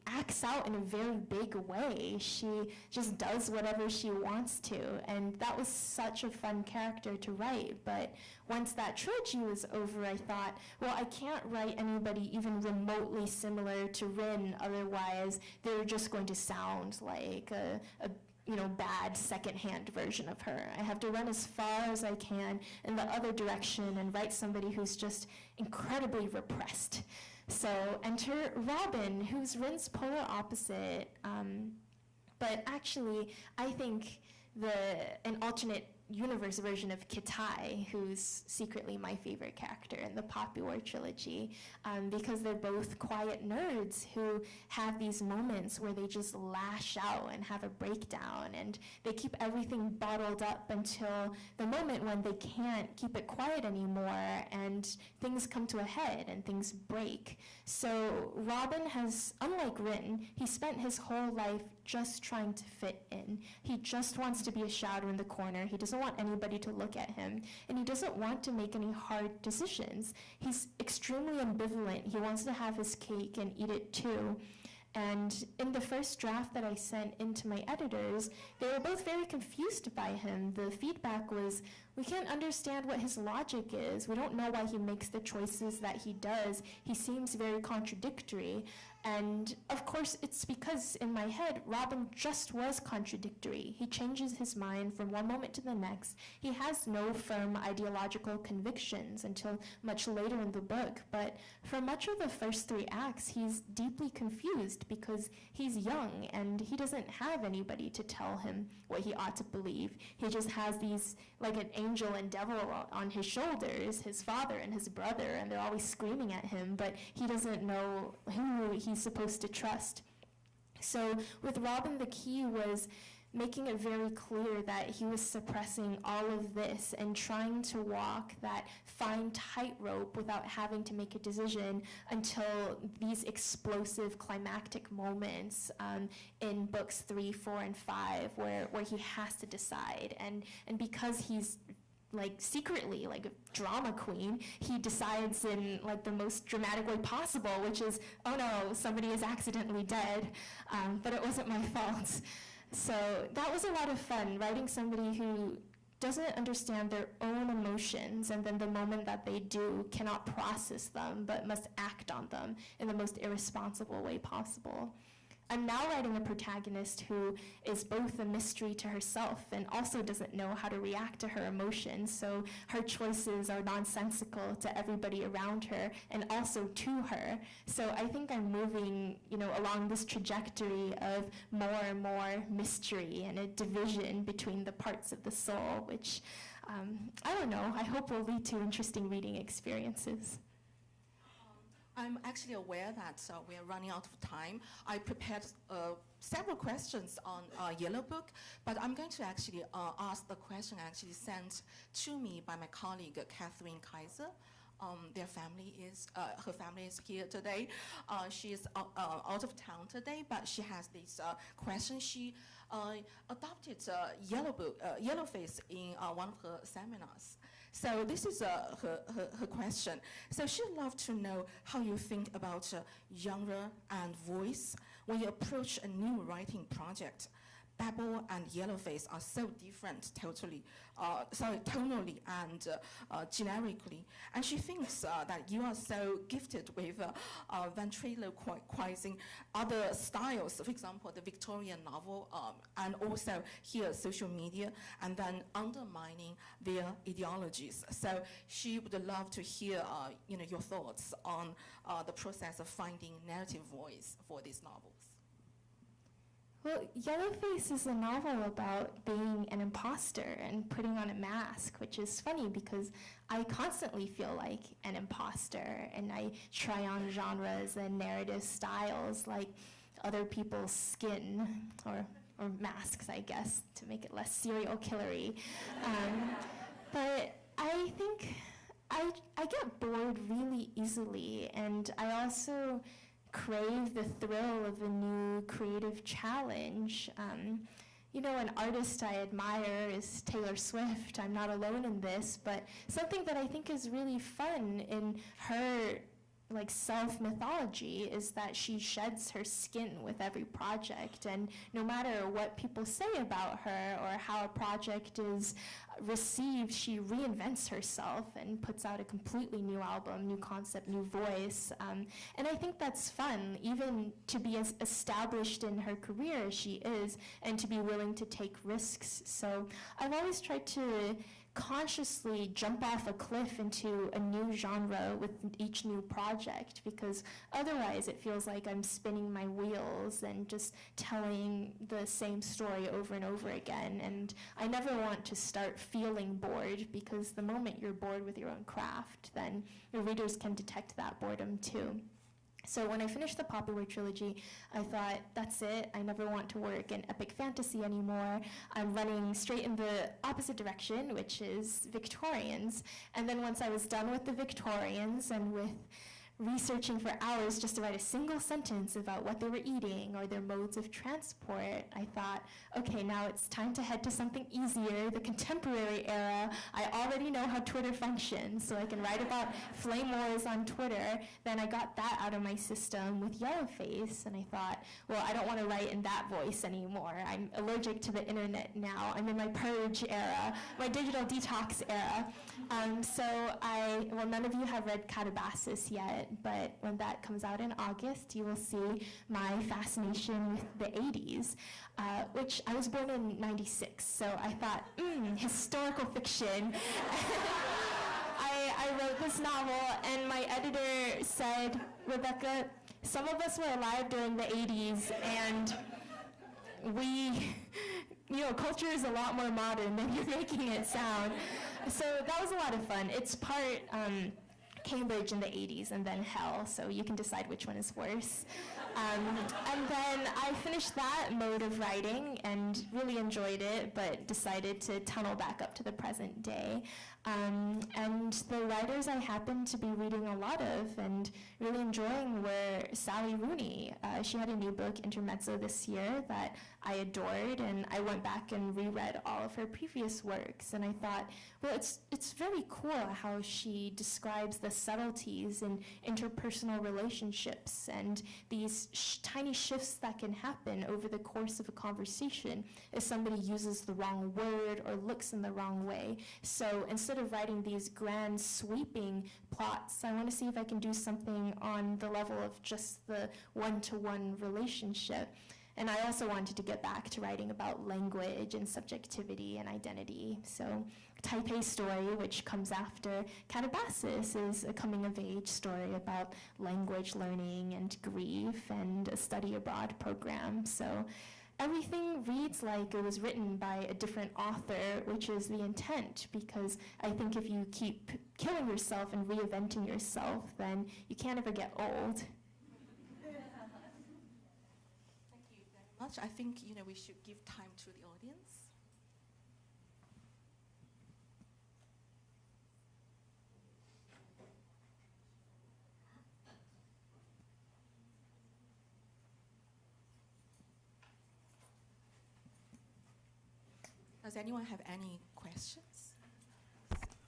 acts out in a very big way. She just does whatever she wants to, and that was such a fun character to write. But once that trilogy was over, I thought, well, I can't write anybody even remotely similar to Rin, otherwise they're just going to sound like a bad secondhand version of her. I have to run as far as I can in the other direction and write somebody who's just incredibly repressed. So enter Robin, who's Rin's polar opposite. But actually, I think an alternate universe version of Kitai, who's secretly my favorite character in the Poppyword trilogy, because they're both quiet nerds who have these moments where they just lash out and have a breakdown, and they keep everything bottled up until the moment when they can't keep it quiet anymore, and things come to a head and things break. So Robin has, unlike Rin, he spent his whole life just trying to fit in. He just wants to be a shadow in the corner. He doesn't want anybody to look at him, and he doesn't want to make any hard decisions. He's extremely ambivalent. He wants to have his cake and eat it too. And in the first draft that I sent into my editors, they were both very confused by him. The feedback was, we can't understand what his logic is. We don't know why he makes the choices that he does. He seems very contradictory. And of course, it's because in my head, Robin just was contradictory. He changes his mind from one moment to the next. He has no firm ideological convictions until much later in the book. But for much of the first 3 acts, he's deeply confused because he's young and he doesn't have anybody to tell him what he ought to believe. He just has these, like an angel and devil on his shoulders, his father and his brother, and they're always screaming at him, but he doesn't know who he's supposed to trust. So with Robin, the key was making it very clear that he was suppressing all of this and trying to walk that fine tightrope without having to make a decision until these explosive climactic moments in books 3, 4, and 5 where he has to decide. And because he's secretly a drama queen, he decides in the most dramatic way possible, which is, oh no, somebody is accidentally dead, but it wasn't my fault. So that was a lot of fun, writing somebody who doesn't understand their own emotions, and then the moment that they do cannot process them, but must act on them in the most irresponsible way possible. I'm now writing a protagonist who is both a mystery to herself and also doesn't know how to react to her emotions, so her choices are nonsensical to everybody around her and also to her. So I think I'm moving, along this trajectory of more and more mystery and a division between the parts of the soul, which, I don't know, I hope will lead to interesting reading experiences. I'm actually aware that we're running out of time. I prepared several questions on Yellow Book, but I'm going to actually ask the question actually sent to me by my colleague, Catherine Kaiser. Her family is here today. She is out of town today, but she has this question. She adopted Yellowface in one of her seminars. So this is her question. So she'd love to know how you think about genre and voice when you approach a new writing project. Babel and Yellowface are so different tonally and generically. And she thinks that you are so gifted with ventriloquizing other styles, for example, the Victorian novel, and also here social media, and then undermining their ideologies. So she would love to hear your thoughts on the process of finding narrative voice for these novels. Well, Yellowface is a novel about being an imposter and putting on a mask, which is funny because I constantly feel like an imposter, and I try on genres and narrative styles like other people's skin, or masks, I guess, to make it less serial killery. But I think I get bored really easily, and I also crave the thrill of a new creative challenge. An artist I admire is Taylor Swift. I'm not alone in this, but something that I think is really fun in her self-mythology is that she sheds her skin with every project, and no matter what people say about her or how a project is received, she reinvents herself and puts out a completely new album, new concept, new voice. And I think that's fun, even to be as established in her career as she is, and to be willing to take risks. So I've always tried to consciously jump off a cliff into a new genre with each new project, because otherwise it feels like I'm spinning my wheels and just telling the same story over and over again. And I never want to start feeling bored, because the moment you're bored with your own craft, then your readers can detect that boredom too. So when I finished the popular trilogy, I thought, that's it. I never want to work in epic fantasy anymore. I'm running straight in the opposite direction, which is Victorians. And then once I was done with the Victorians and with researching for hours just to write a single sentence about what they were eating or their modes of transport, I thought, okay, now it's time to head to something easier, the contemporary era. I already know how Twitter functions, so I can write about flame wars on Twitter. Then I got that out of my system with Yellowface, and I thought, well, I don't want to write in that voice anymore. I'm allergic to the internet now. I'm in my purge era, my digital detox era. None of you have read Calabasas yet, but when that comes out in August, you will see my fascination with the 80s, which I was born in 96, so I thought, historical fiction. I wrote this novel, and my editor said, Rebecca, some of us were alive during the 80s, and culture is a lot more modern than you're making it sound. So that was a lot of fun. It's part Cambridge in the 80s and then hell, so you can decide which one is worse. And then I finished that mode of writing and really enjoyed it, but decided to tunnel back up to the present day. And the writers I happened to be reading a lot of and really enjoying were Sally Rooney. She had a new book, Intermezzo, this year that I adored, and I went back and reread all of her previous works, and I thought, well, it's very cool how she describes the subtleties in interpersonal relationships and these tiny shifts that can happen over the course of a conversation if somebody uses the wrong word or looks in the wrong way. So instead of writing these grand sweeping plots, I want to see if I can do something on the level of just the one-to-one relationship. And I also wanted to get back to writing about language and subjectivity and identity. So Taipei Story, which comes after Calabasas, is a coming-of-age story about language learning and grief and a study abroad program. So everything reads like it was written by a different author, which is the intent, because I think if you keep killing yourself and reinventing yourself, then you can't ever get old. Thank you very much. I think we should give time to the audience. Does anyone have any questions?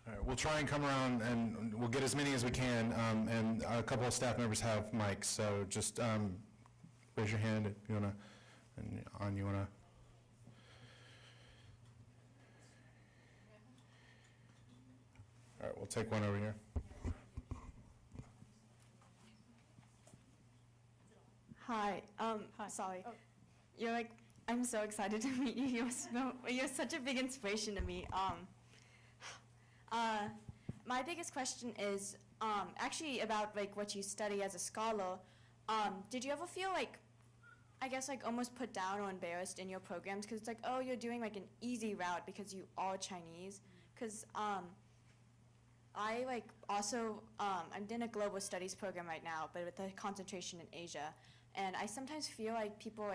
All right, we'll try and come around and we'll get as many as we can. And a couple of staff members have mics, so just raise your hand if you want to, and you want to. All right, we'll take one over here. Hi. Hi. Sorry. Oh. I'm so excited to meet you. You're such a big inspiration to me. My biggest question is actually about what you study as a scholar. Did you ever feel almost put down or embarrassed in your programs because it's oh, you're doing an easy route because you are Chinese? Because I also I'm in a global studies program right now, but with a concentration in Asia, and I sometimes feel people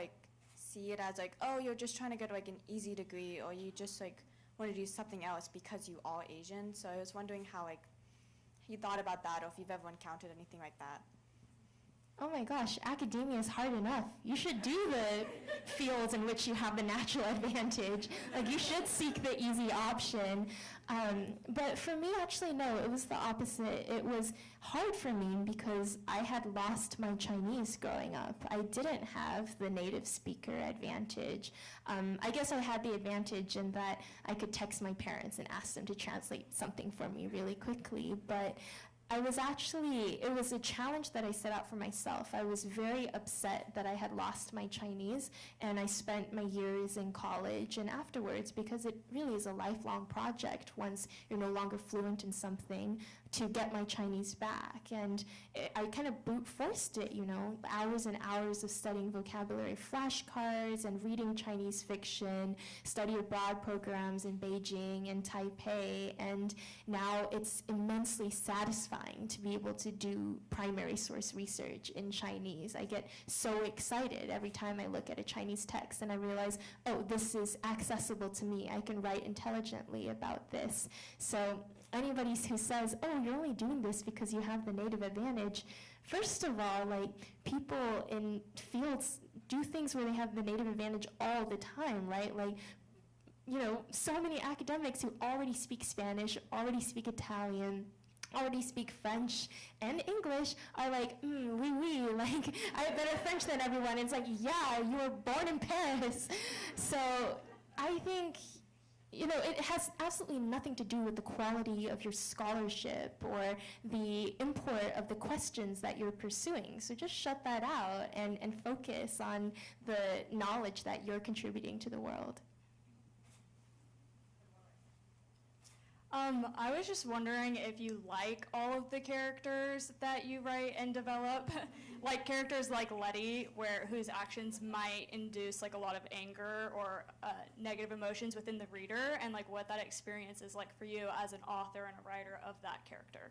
see it as oh, you're just trying to get an easy degree, or you just want to do something else because you are Asian. So I was wondering how you thought about that, or if you've ever encountered anything like that. Oh my gosh, academia is hard enough. You should do the fields in which you have the natural advantage. You should seek the easy option. But for me, actually, no, it was the opposite. It was hard for me because I had lost my Chinese growing up. I didn't have the native speaker advantage. I guess I had the advantage in that I could text my parents and ask them to translate something for me really quickly. But it was a challenge that I set out for myself. I was very upset that I had lost my Chinese, and I spent my years in college and afterwards, because it really is a lifelong project once you're no longer fluent in something, to get my Chinese back. And I kind of brute forced it, hours and hours of studying vocabulary flashcards and reading Chinese fiction, study abroad programs in Beijing and Taipei, and now it's immensely satisfying to be able to do primary source research in Chinese. I get so excited every time I look at a Chinese text and I realize, oh, this is accessible to me. I can write intelligently about this. So anybody who says, oh, you're only doing this because you have the native advantage, first of all, people in fields do things where they have the native advantage all the time, right? So many academics who already speak Spanish, already speak Italian, already speak French and English are oui, oui, I have better French than everyone. It's yeah, you were born in Paris. So I think, it has absolutely nothing to do with the quality of your scholarship or the import of the questions that you're pursuing. So just shut that out and focus on the knowledge that you're contributing to the world. I was just wondering if you like all of the characters that you write and develop, like characters like Letty, whose actions might induce a lot of anger or negative emotions within the reader, and what that experience is like for you as an author and a writer of that character.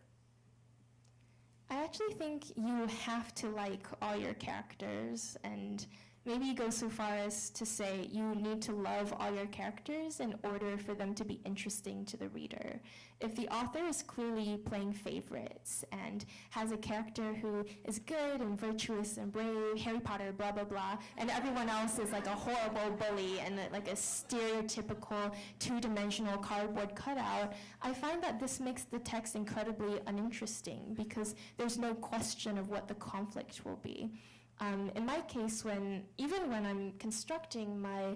I actually think you have to like all your characters, and maybe go so far as to say you need to love all your characters in order for them to be interesting to the reader. If the author is clearly playing favorites and has a character who is good and virtuous and brave, Harry Potter, blah, blah, blah, and everyone else is a horrible bully and a stereotypical two-dimensional cardboard cutout, I find that this makes the text incredibly uninteresting because there's no question of what the conflict will be. In my case, even when I'm constructing my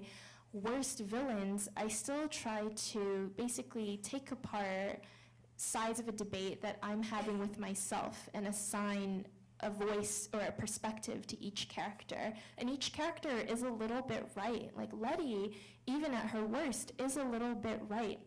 worst villains, I still try to basically take apart sides of a debate that I'm having with myself and assign a voice or a perspective to each character. And each character is a little bit right. Letty, even at her worst, is a little bit right.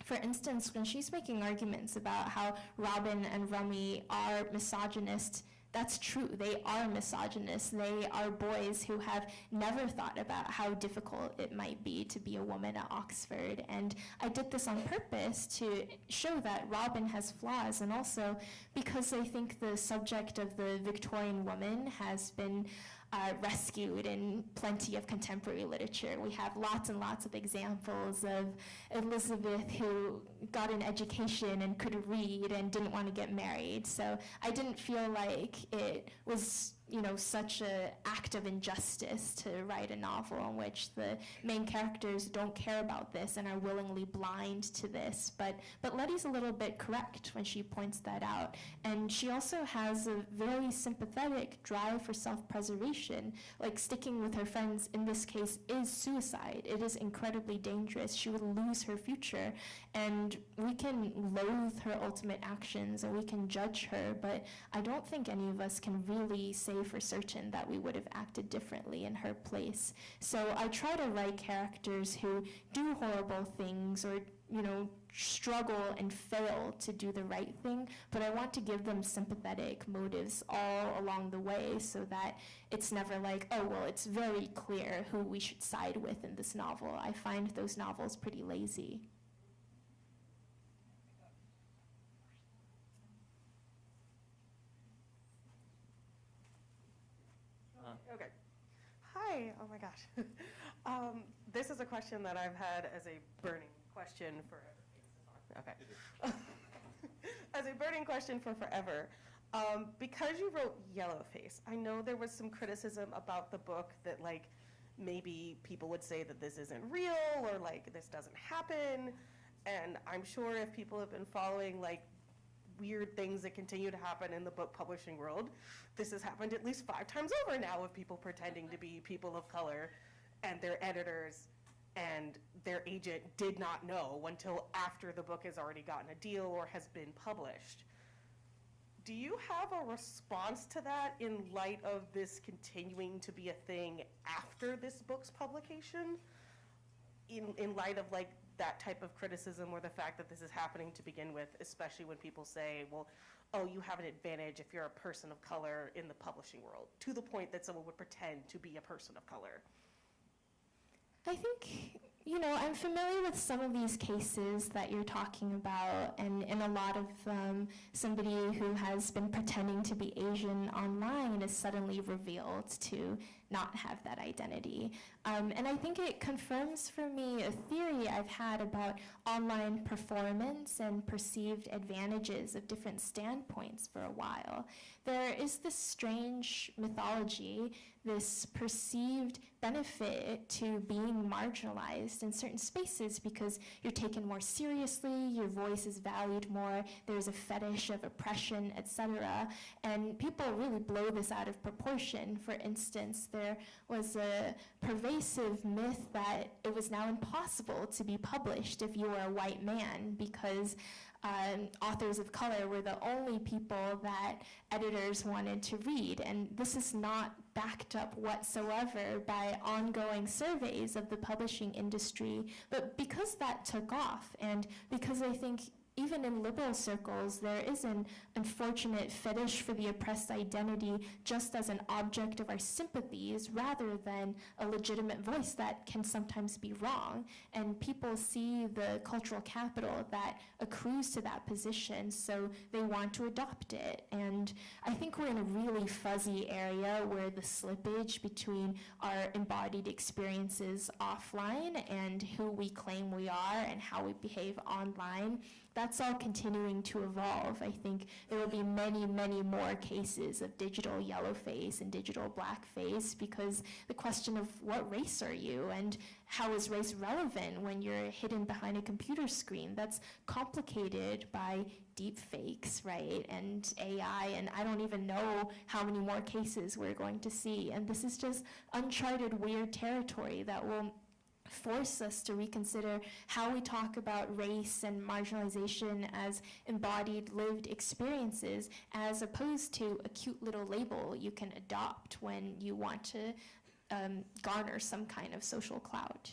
For instance, when she's making arguments about how Robin and Rummy are misogynist that's true. They are misogynist. They are boys who have never thought about how difficult it might be to be a woman at Oxford. And I did this on purpose to show that Robin has flaws, and also because I think the subject of the Victorian woman has been rescued in plenty of contemporary literature. We have lots and lots of examples of Elizabeth who got an education and could read and didn't want to get married. So I didn't feel like it was, such an act of injustice to write a novel in which the main characters don't care about this and are willingly blind to this. But Letty's a little bit correct when she points that out. And she also has a very sympathetic drive for self-preservation. Like sticking with her friends in this case is suicide. It is incredibly dangerous. She would lose her future. And we can loathe her ultimate actions and we can judge her, but I don't think any of us can really say for certain that we would have acted differently in her place. So I try to write characters who do horrible things or, struggle and fail to do the right thing, but I want to give them sympathetic motives all along the way so that it's never like, oh, well, it's very clear who we should side with in this novel. I find those novels pretty lazy. Okay. Hi. Oh my gosh. This is a question that I've had as a burning question forever. Okay. As a burning question for forever. Because you wrote Yellowface, I know there was some criticism about the book that maybe people would say that this isn't real or this doesn't happen. And I'm sure if people have been following weird things that continue to happen in the book publishing world, this has happened at least 5 times over now of people pretending to be people of color and their editors and their agent did not know until after the book has already gotten a deal or has been published. Do you have a response to that in light of this continuing to be a thing after this book's publication? In light of that type of criticism or the fact that this is happening to begin with, especially when people say, well, oh, you have an advantage if you're a person of color in the publishing world, to the point that someone would pretend to be a person of color. I think, I'm familiar with some of these cases that you're talking about, and in a lot of somebody who has been pretending to be Asian online is suddenly revealed to not have that identity. And I think it confirms for me a theory I've had about online performance and perceived advantages of different standpoints for a while. There is this strange mythology, this perceived benefit to being marginalized in certain spaces because you're taken more seriously, your voice is valued more, there's a fetish of oppression, etc. And people really blow this out of proportion. For instance, there was a pervasive myth that it was now impossible to be published if you were a white man because authors of color were the only people that editors wanted to read. And this is not backed up whatsoever by ongoing surveys of the publishing industry. But because that took off, and because I think even in liberal circles, there is an unfortunate fetish for the oppressed identity just as an object of our sympathies rather than a legitimate voice that can sometimes be wrong. And people see the cultural capital that accrues to that position, so they want to adopt it. And I think we're in a really fuzzy area where the slippage between our embodied experiences offline and who we claim we are and how we behave online, that's all continuing to evolve. I think there will be many, many more cases of digital yellowface and digital blackface because the question of what race are you and how is race relevant when you're hidden behind a computer screen? That's complicated by deep fakes, right, and AI, and I don't even know how many more cases we're going to see. And this is just uncharted, weird territory that will force us to reconsider how we talk about race and marginalization as embodied lived experiences as opposed to a cute little label you can adopt when you want to garner some kind of social clout.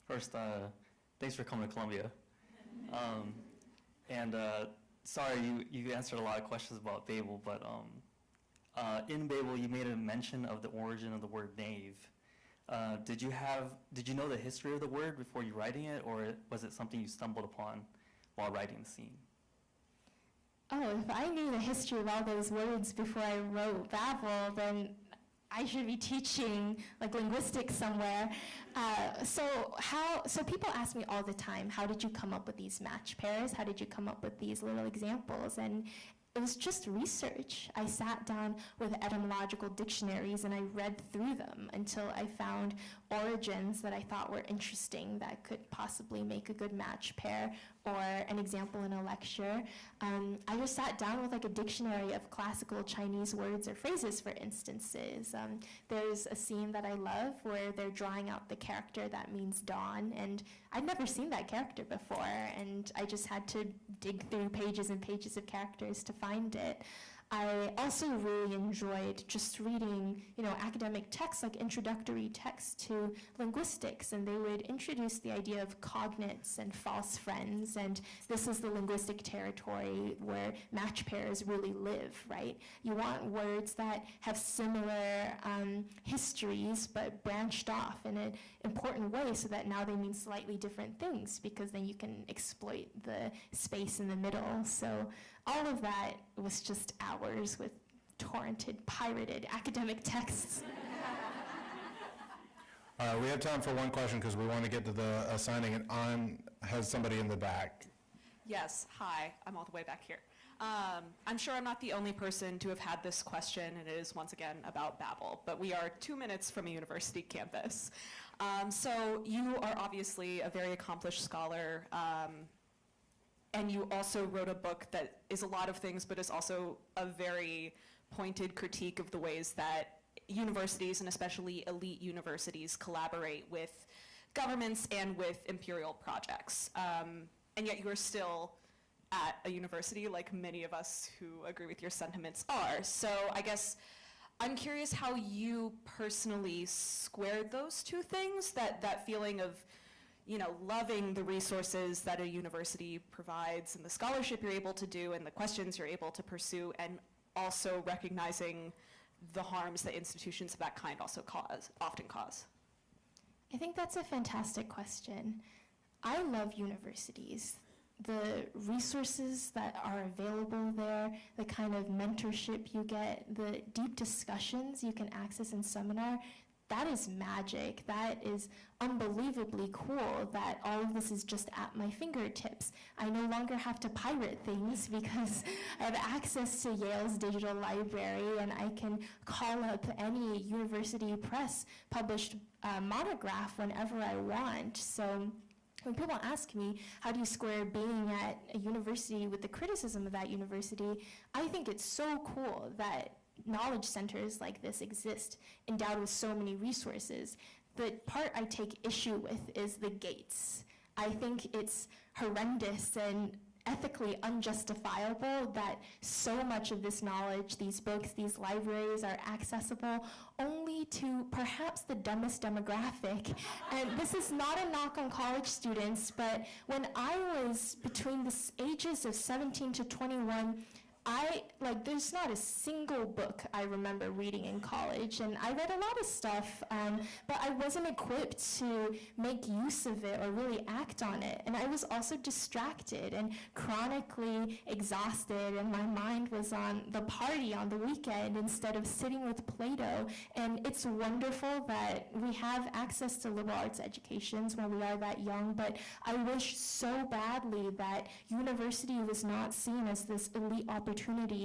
First, Thanks for coming to Columbia. Sorry, you answered a lot of questions about Babel, but in Babel you made a mention of the origin of the word knave. Did you know the history of the word before you writing it, or was it something you stumbled upon while writing the scene? Oh, if I knew the history of all those words before I wrote Babel, then I should be teaching like linguistics somewhere. So people ask me all the time, how did you come up with these match pairs? How did you come up with these little examples? And it was just research. I sat down with etymological dictionaries and I read through them until I found origins that I thought were interesting that could possibly make a good match pair or an example in a lecture. I just sat down with like a dictionary of classical Chinese words or phrases, for instances. There's a scene that I love where they're drawing out the character that means dawn, and I'd never seen that character before, and I just had to dig through pages and pages of characters to find it. I also really enjoyed just reading, academic texts like introductory texts to linguistics, and they would introduce the idea of cognates and false friends, and this is the linguistic territory where match pairs really live, right? You want words that have similar histories but branched off in an important way so that now they mean slightly different things, because then you can exploit the space in the middle. So all of that was just hours with torrented, pirated academic texts. We have time for one question because we want to get to the assigning, and An has somebody in the back. Yes, hi, I'm all the way back here. I'm sure I'm not the only person to have had this question, and it is once again about Babel, but we are 2 minutes from a university campus. So you are obviously a very accomplished scholar, and you also wrote a book that is a lot of things, but is also a very pointed critique of the ways that universities, and especially elite universities, collaborate with governments and with imperial projects. And yet you are still at a university, like many of us who agree with your sentiments are. So I guess I'm curious how you personally squared those two things, that feeling of loving the resources that a university provides and the scholarship you're able to do and the questions you're able to pursue, and also recognizing the harms that institutions of that kind also often cause. I think that's a fantastic question. I love universities. The resources that are available there, the kind of mentorship you get, the deep discussions you can access in seminar, that is magic. That is unbelievably cool that all of this is just at my fingertips. I no longer have to pirate things because I have access to Yale's digital library, and I can call up any university press published monograph whenever I want. So when people ask me, how do you square being at a university with the criticism of that university, I think it's so cool that knowledge centers like this exist, endowed with so many resources. The part I take issue with is the gates. I think it's horrendous and ethically unjustifiable that so much of this knowledge, these books, these libraries are accessible only to perhaps the dumbest demographic. And this is not a knock on college students, but when I was between the ages of 17 to 21, there's not a single book I remember reading in college, and I read a lot of stuff, but I wasn't equipped to make use of it or really act on it. And I was also distracted and chronically exhausted, and my mind was on the party on the weekend instead of sitting with Plato. And it's wonderful that we have access to liberal arts educations when we are that young, but I wish so badly that university was not seen as this elite opportunity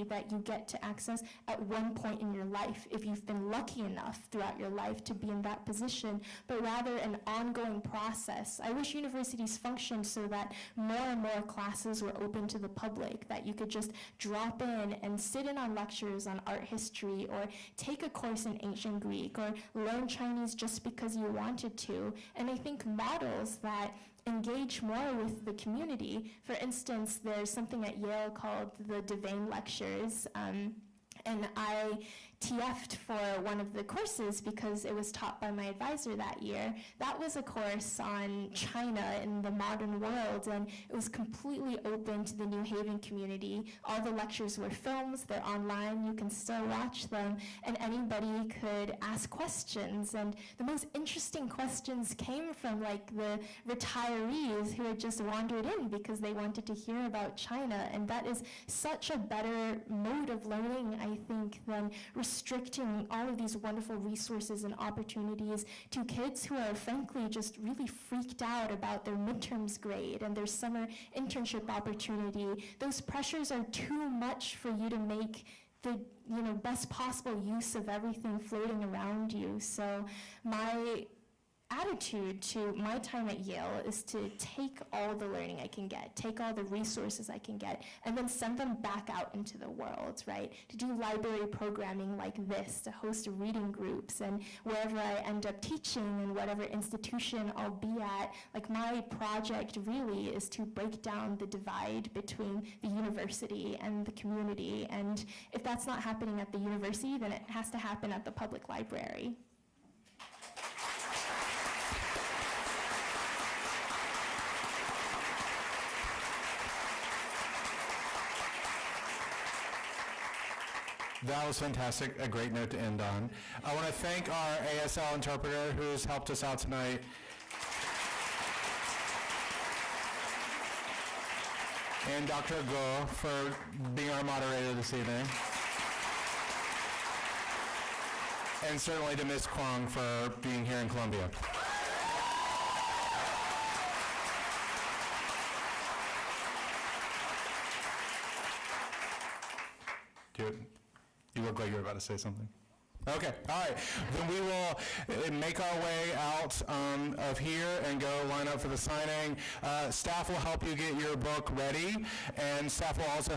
that you get to access at one point in your life if you've been lucky enough throughout your life to be in that position, but rather an ongoing process. I wish universities functioned so that more and more classes were open to the public, that you could just drop in and sit in on lectures on art history, or take a course in ancient Greek, or learn Chinese just because you wanted to. And I think models that engage more with the community. For instance, there's something at Yale called the Devane Lectures, and I TF'd for one of the courses because it was taught by my advisor that year. That was a course on China in the modern world, and it was completely open to the New Haven community. All the lectures were films, they're online, you can still watch them, and anybody could ask questions. And the most interesting questions came from like the retirees who had just wandered in because they wanted to hear about China, and that is such a better mode of learning, I think, than restricting all of these wonderful resources and opportunities to kids who are frankly just really freaked out about their midterms grade and their summer internship opportunity. Those pressures are too much for you to make the best possible use of everything floating around you. So my attitude to my time at Yale is to take all the learning I can get, take all the resources I can get, and then send them back out into the world, right? To do library programming like this, to host reading groups, and wherever I end up teaching and whatever institution I'll be at, like my project really is to break down the divide between the university and the community. And if that's not happening at the university, then it has to happen at the public library. That was fantastic, a great note to end on. I want to thank our ASL interpreter who's helped us out tonight. And Dr. Guo for being our moderator this evening. And certainly to Ms. Kuang for being here in Columbia. You look like you're about to say something. Okay, all right. Then we will make our way out of here and go line up for the signing. Staff will help you get your book ready, and staff will also help